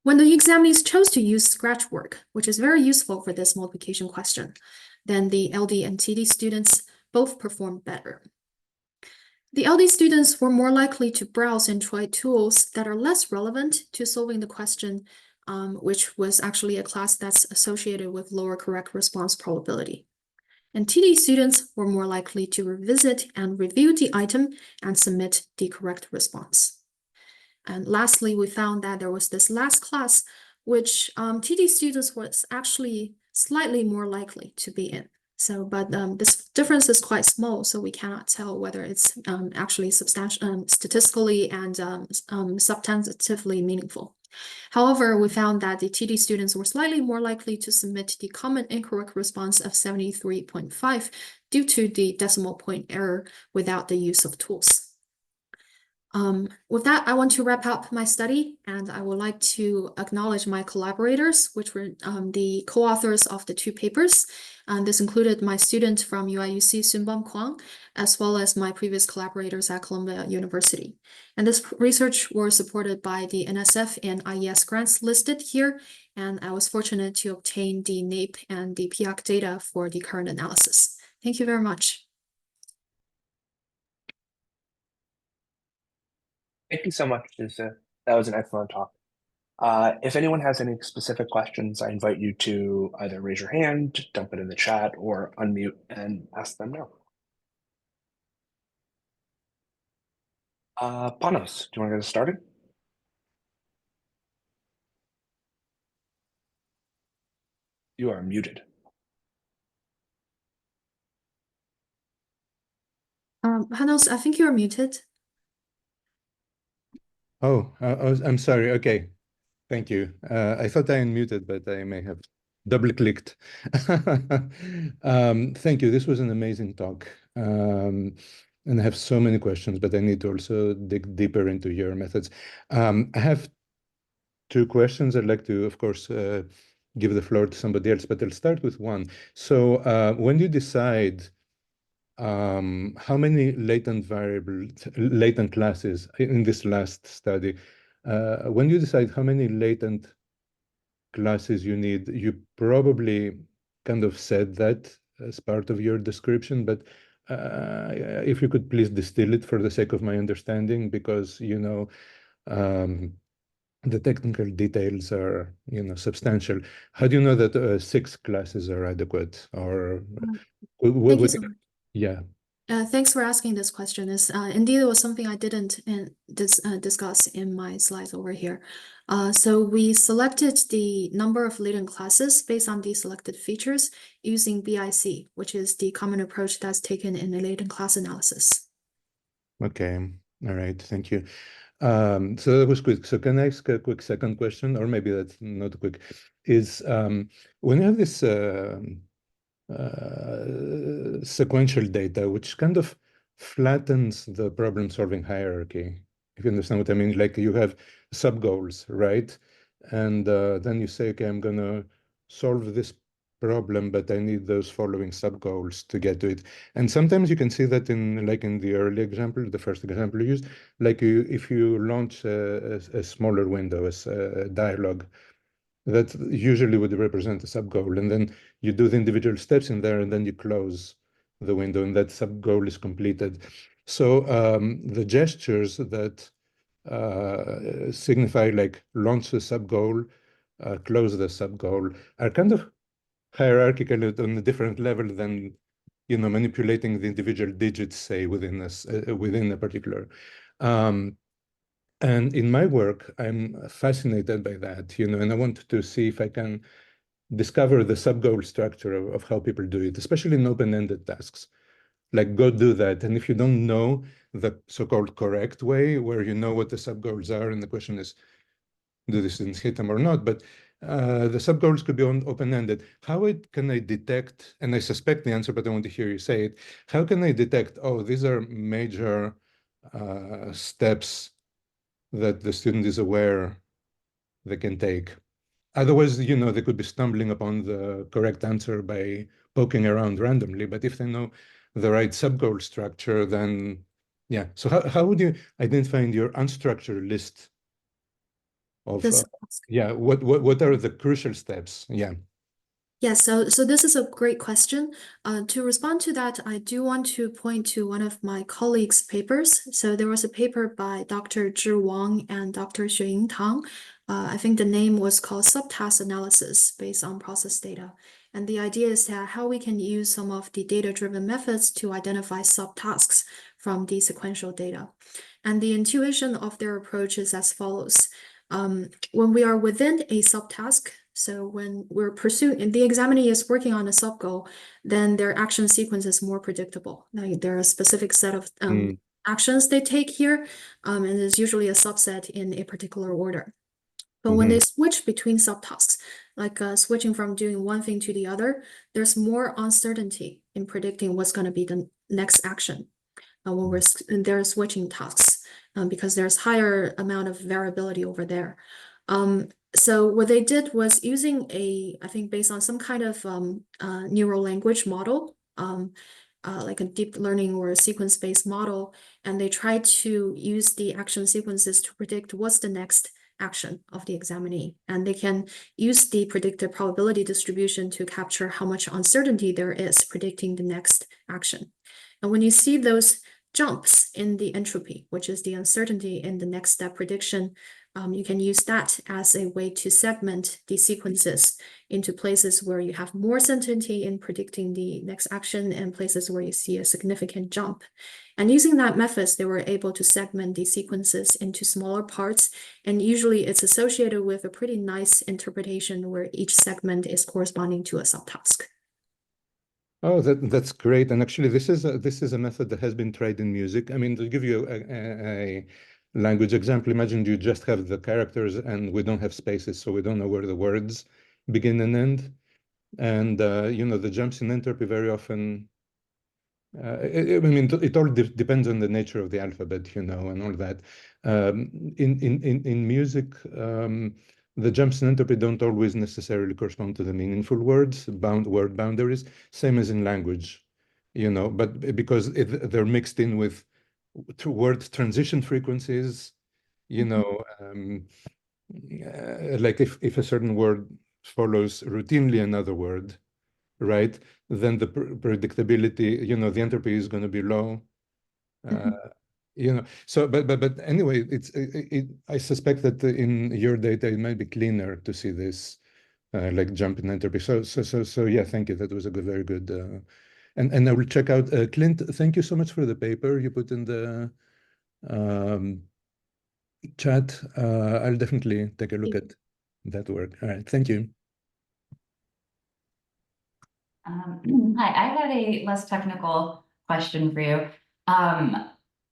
When the examinees chose to use scratch work, which is very useful for this multiplication question, then the LD and TD students both performed better. The LD students were more likely to browse and try tools that are less relevant to solving the question, which was actually a class that's associated with lower correct response probability. And TD students were more likely to revisit and review the item and submit the correct response. And lastly, we found that there was this last class, which TD students was actually slightly more likely to be in. So, but this difference is quite small, so we cannot tell whether it's actually substantial, statistically and substantively meaningful. However, we found that the TD students were slightly more likely to submit the common incorrect response of 73.5 due to the decimal point error without the use of tools. With that, I want to wrap up my study, and I would like to acknowledge my collaborators, which were the co-authors of the 2 papers. And this included my student from UIUC, Sunbom Kwang, as well as my previous collaborators at Columbia University. And this research was supported by the NSF and IES grants listed here, and I was fortunate to obtain the NAEP and the PIAC data for the current analysis. Thank you very much. Thank you so much, Susu. That was an excellent talk. If anyone has any specific questions, I invite you to either raise your hand, dump it in the chat, or unmute and ask them now. Panos, do you want to get us started? You are muted. Hannes, I think you're muted. Oh, I'm sorry. Okay, thank you. I thought I unmuted, but I may have double-clicked. Thank you. This was an amazing talk. And I have so many questions, but I need to also dig deeper into your methods. I have two questions. I'd like to, of course, give the floor to somebody else, but I'll start with one. So when you decide how many latent classes in this last study, when you decide how many latent classes you need, you probably kind of said that as part of your description, but if you could please distill it for the sake of my understanding, because, the technical details are, substantial. How do you know that 6 classes are adequate? Or Thank you so much. yeah. Thanks for asking this question. Indeed, it was something I didn't discuss in my slides over here. So we selected the number of latent classes based on the selected features using BIC, which is the common approach that's taken in the latent class analysis. Okay. All right. Thank you. So that was quick. So can I ask a quick second question, or maybe that's not quick, is when you have this sequential data, which kind of flattens the problem-solving hierarchy, if you understand what I mean. Like you have sub-goals, right? And then you say, okay, I'm going to solve this problem, but I need those following sub-goals to get to it. And sometimes you can see that in the early example, the first example you used, if you launch a smaller window as a dialogue, that usually would represent a sub-goal. And then you do the individual steps in there, and then you close the window, and that sub-goal is completed. So the gestures that signify like launch the sub-goal, close the sub-goal, are kind of hierarchical on a different level than manipulating the individual digits, say, within a particular. And in my work, I'm fascinated by that, and I want to see if I can discover the sub-goal structure of how people do it, especially in open-ended tasks. Like, go do that. And if you don't know the so-called correct way, where you know what the sub-goals are, and the question is, do this and hit them or not? But the sub-goals could be open-ended. How can I detect, and I suspect the answer, but I want to hear you say it, how can I detect, oh, these are major steps that the student is aware they can take? Otherwise, they could be stumbling upon the correct answer by poking around randomly. But if they know the right sub-goal structure, then yeah. So how would you identify in your unstructured list of what are the crucial steps? Yeah. Yeah, so this is a great question. To respond to that, I do want to point to one of my colleagues' papers. So there was a paper by Dr. Zhi Wang and Dr. Xueying Tang. I think the name was called Subtask Analysis based on process data. And the idea is that how we can use some of the data-driven methods to identify subtasks from the sequential data. And the intuition of their approach is as follows. When we are within a subtask, so when we're pursuing, and the examinee is working on a sub-goal, then their action sequence is more predictable. Like there are a specific set of actions they take here, and there's usually a subset in a particular order. But when they switch between subtasks, like switching from doing one thing to the other, there's more uncertainty in predicting what's going to be the next action when they're switching tasks, because there's higher amount of variability over there. So what they did was using I think based on some kind of neural language model, like a deep learning or a sequence-based model, and they tried to use the action sequences to predict what's the next action of the examinee. And they can use the predicted probability distribution to capture how much uncertainty there is predicting the next action. And when you see those jumps in the entropy, which is the uncertainty in the next step prediction. You can use that as a way to segment the sequences into places where you have more certainty in predicting the next action and places where you see a significant jump. And using that methods, they were able to segment the sequences into smaller parts. And usually it's associated with a pretty nice interpretation where each segment is corresponding to a subtask. Oh, that's great. And actually, this is a method that has been tried in music. I mean, to give you a language example, imagine you just have the characters and we don't have spaces, so we don't know where the words begin and end. And you know, the jumps in entropy very often. I mean, it all depends on the nature of the alphabet, you know, and all that. In music, the jumps in entropy don't always necessarily correspond to the meaningful words, word boundaries, same as in language, you know, but because they're mixed in with word transition frequencies, you know, like if a certain word follows routinely another word, right, then the predictability, you know, the entropy is going to be low. You know, so but anyway, I suspect that in your data it might be cleaner to see this like jump in entropy. So yeah, thank you. That was a very good. And I will check out Clint. Thank you so much for the paper you put in the chat. I'll definitely take a look at that work. All right, thank you. Hi, I had a less technical question for you.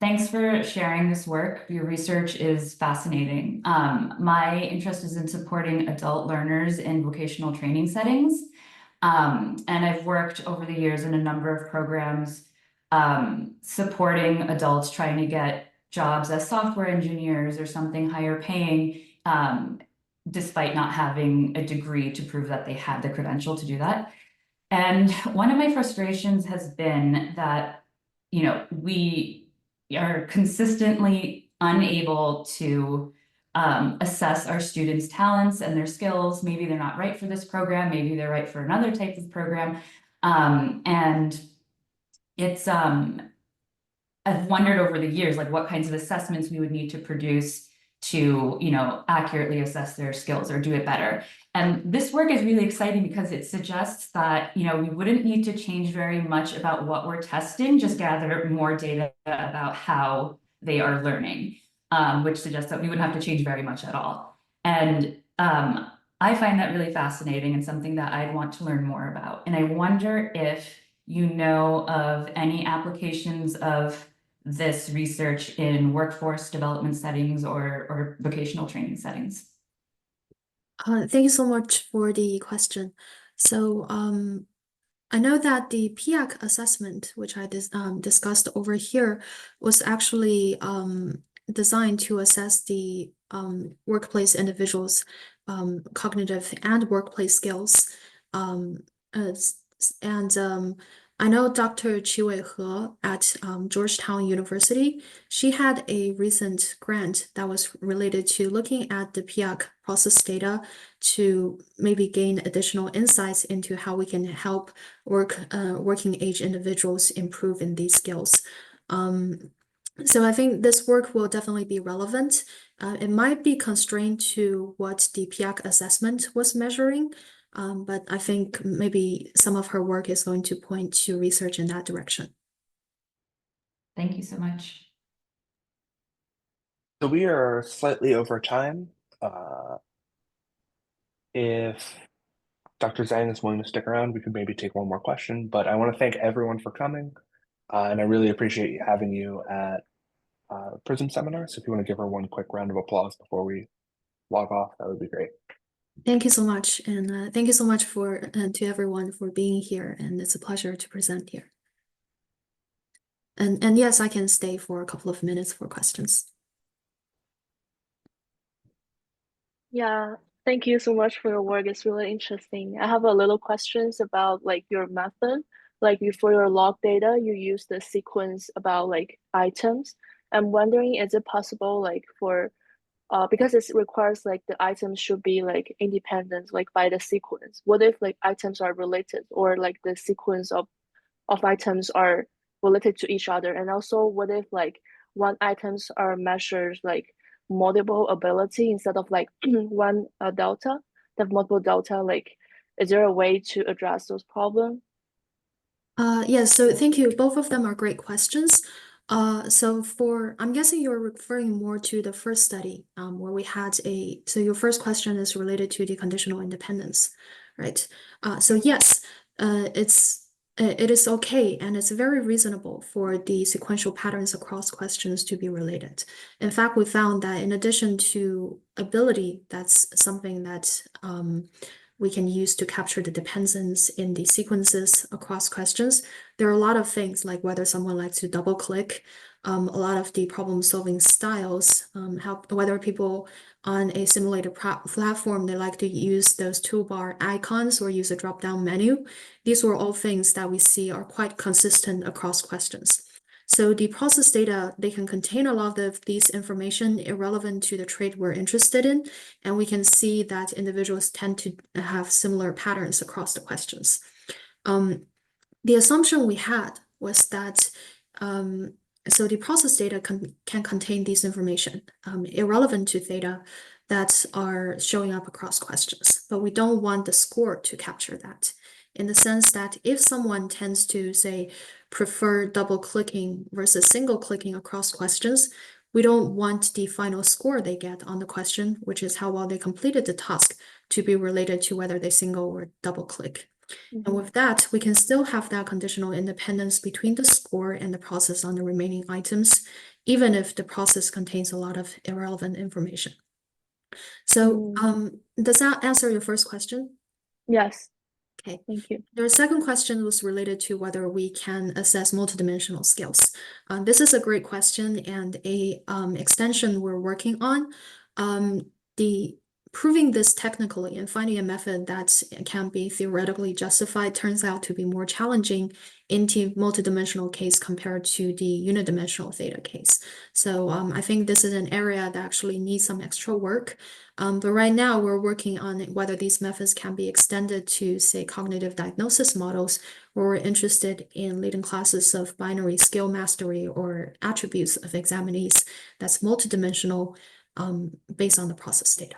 Thanks for sharing this work. Your research is fascinating. My interest is in supporting adult learners in vocational training settings. And I've worked over the years in a number of programs supporting adults trying to get jobs as software engineers or something higher paying, despite not having a degree to prove that they had the credential to do that. And one of my frustrations has been that, you know, we are consistently unable to assess our students' talents and their skills. Maybe they're not right for this program, maybe they're right for another type of program. And it's, I've wondered over the years, like what kinds of assessments we would need to produce to, you know, accurately assess their skills or do it better. And this work is really exciting because it suggests that, you know, we wouldn't need to change very much about what we're testing, just gather more data about how they are learning, which suggests that we wouldn't have to change very much at all. And I find that really fascinating and something that I'd want to learn more about. And I wonder if you know of any applications of this research in workforce development settings or vocational training settings. Thank you so much for the question. So I know that the PIAC assessment, which I discussed over here, was actually designed to assess the workplace individuals' cognitive and workplace skills. I know Dr. Qiwei He at Georgetown University, she had a recent grant that was related to looking at the PIAC process data to maybe gain additional insights into how we can help working age individuals improve in these skills. So I think this work will definitely be relevant. It might be constrained to what the PIAC assessment was measuring, but I think maybe some of her work is going to point to research in that direction. Thank you so much. So we are slightly over time. If Dr. Zhang is willing to stick around, we could maybe take one more question, but I want to thank everyone for coming. And I really appreciate having you at PRIISM seminar. So if you want to give her one quick round of applause before we log off, that would be great. Thank you so much. And thank you so much to everyone for being here. And it's a pleasure to present here. And yes, I can stay for a couple of minutes for questions. Yeah, thank you so much for your work. It's really interesting. I have a little questions about like your method. Like for your log data, you use the sequence about like items. I'm wondering, is it possible like for because it requires like the items should be like independent, like by the sequence. What if like items are related or like the sequence of items are related to each other? And also, what if like one items are measured like multiple ability instead of like one delta, they have multiple delta, like is there a way to address those problems? Yes, so thank you. Both of them are great questions. I'm guessing you're referring more to the first study, where we had so your first question is related to the conditional independence, right? So yes, it is okay and it's very reasonable for the sequential patterns across questions to be related. In fact, we found that in addition to ability, that's something that we can use to capture the dependence in the sequences across questions. There are a lot of things like whether someone likes to double click, a lot of the problem solving styles, whether people on a simulated platform, they like to use those toolbar icons or use a drop-down menu. These were all things that we see are quite consistent across questions. So the process data, they can contain a lot of these information irrelevant to the trait we're interested in, and we can see that individuals tend to have similar patterns across the questions. The assumption we had was that so the process data can contain these information irrelevant to theta that are showing up across questions, but we don't want the score to capture that, in the sense that if someone tends to, say, prefer double clicking versus single clicking across questions, we don't want the final score they get on the question, which is how well they completed the task, to be related to whether they single or double click. And with that, we can still have that conditional independence between the score and the process on the remaining items, even if the process contains a lot of irrelevant information. So, does that answer your first question? Yes. Okay. Thank you. Your second question was related to whether we can assess multidimensional scales. This is a great question and a extension we're working on. Proving this technically and finding a method that can be theoretically justified turns out to be more challenging in the multidimensional case compared to the unidimensional theta case. So I think this is an area that actually needs some extra work. But right now we're working on whether these methods can be extended to, say, cognitive diagnosis models, where we're interested in leading classes of binary scale mastery or attributes of examinees that's multidimensional based on the process data.